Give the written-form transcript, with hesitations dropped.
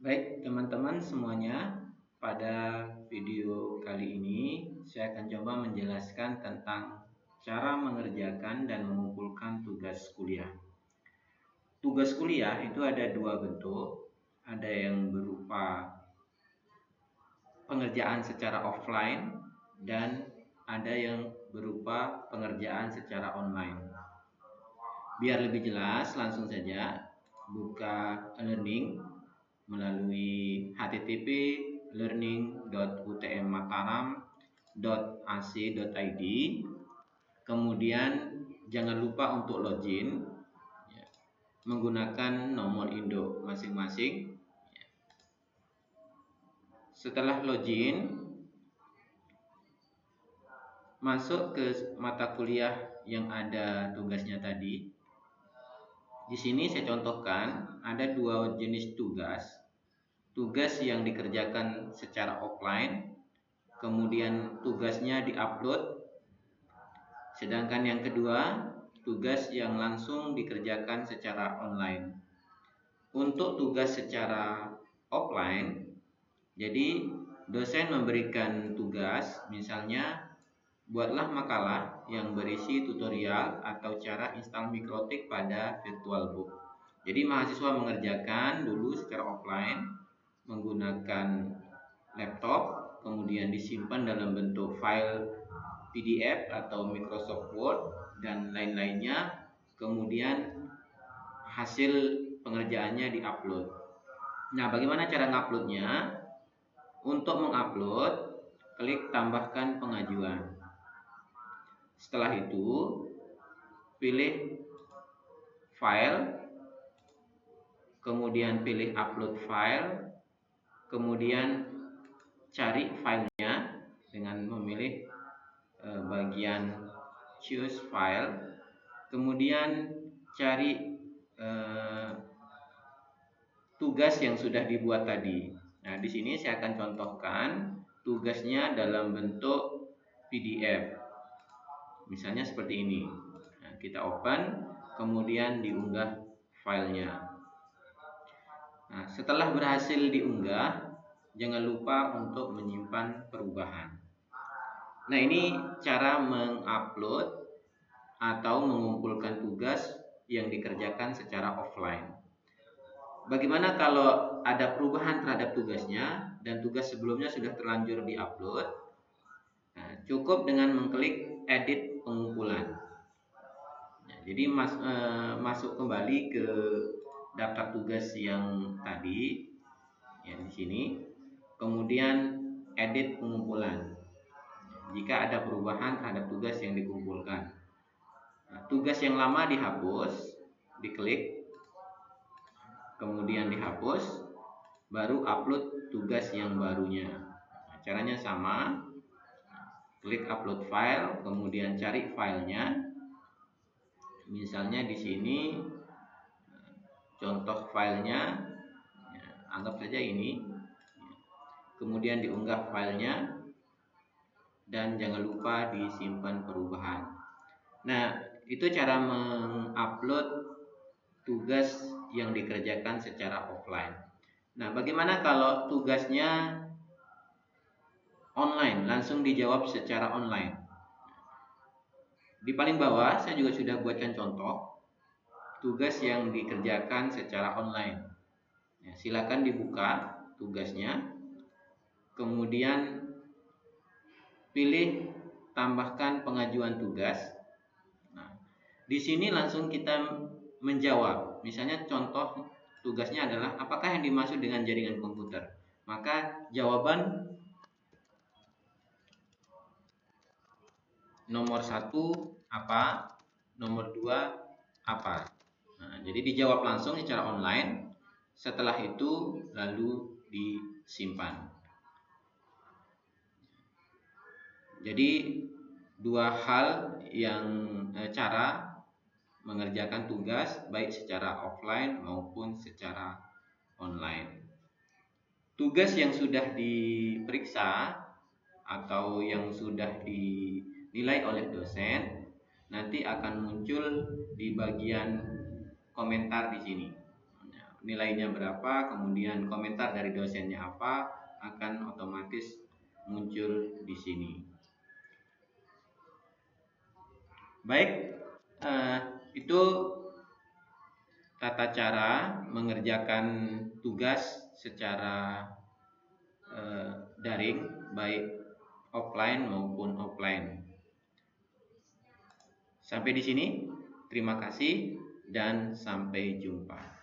Baik, teman-teman semuanya, pada video kali ini saya akan coba menjelaskan tentang cara mengerjakan dan mengumpulkan tugas kuliah. Tugas kuliah itu ada dua bentuk, ada yang berupa pengerjaan secara offline dan ada yang berupa pengerjaan secara online. Biar lebih jelas, langsung saja buka e-learning melalui http://learning.utmmataram.ac.id. Kemudian jangan lupa untuk login menggunakan nomor induk masing-masing. Setelah login, masuk ke mata kuliah yang ada tugasnya tadi. Di sini saya contohkan ada dua jenis tugas. Tugas yang dikerjakan secara offline, kemudian tugasnya diupload. Sedangkan yang kedua, tugas yang langsung dikerjakan secara online. Untuk tugas secara offline, jadi dosen memberikan tugas, misalnya buatlah makalah yang berisi tutorial atau cara install mikrotik pada VirtualBook. Jadi mahasiswa mengerjakan dulu secara offline menggunakan laptop, kemudian disimpan dalam bentuk file PDF atau Microsoft Word dan lain-lainnya. Kemudian hasil pengerjaannya diupload. Nah, bagaimana cara nguploadnya? Untuk mengupload, klik tambahkan pengajuan. Setelah itu, pilih file, kemudian pilih upload file, kemudian cari filenya dengan memilih bagian choose file, kemudian cari tugas yang sudah dibuat tadi. Nah, di sini saya akan contohkan tugasnya dalam bentuk PDF. Misalnya seperti ini. Nah, kita open, kemudian diunggah filenya. Nah, setelah berhasil diunggah, jangan lupa untuk menyimpan perubahan. Nah, ini cara mengupload atau mengumpulkan tugas yang dikerjakan secara offline. Bagaimana kalau ada perubahan terhadap tugasnya dan tugas sebelumnya sudah terlanjur diupload? Nah, cukup dengan mengklik edit pengumpulan. Nah, jadi masuk kembali ke daftar tugas yang tadi, ya di sini. Kemudian edit pengumpulan. Jika ada perubahan terhadap tugas yang dikumpulkan. Nah, tugas yang lama dihapus, diklik, kemudian dihapus, baru upload tugas yang barunya. Nah, caranya sama, klik upload file, kemudian cari filenya. Misalnya di sini contoh filenya, anggap saja ini. Kemudian diunggah filenya dan jangan lupa disimpan perubahan. Nah, itu cara mengupload tugas yang dikerjakan secara offline. Nah, bagaimana kalau tugasnya online, langsung dijawab secara online? Di paling bawah saya juga sudah buatkan contoh tugas yang dikerjakan secara online. Ya, silakan dibuka tugasnya, kemudian pilih tambahkan pengajuan tugas. Nah, di sini langsung kita menjawab. Misalnya contoh tugasnya adalah apakah yang dimaksud dengan jaringan komputer? Maka jawaban nomor 1 apa, nomor 2 apa. Nah, jadi dijawab langsung secara online. Setelah itu lalu disimpan. Jadi dua hal yang cara mengerjakan tugas baik secara offline maupun secara online. Tugas yang sudah diperiksa atau yang sudah dinilai oleh dosen nanti akan muncul di bagian komentar di sini. nilainya berapa, kemudian komentar dari dosennya apa, akan otomatis muncul di sini. Baik, itu tata cara mengerjakan tugas secara daring, baik offline maupun offline. Sampai di sini, terima kasih dan sampai jumpa.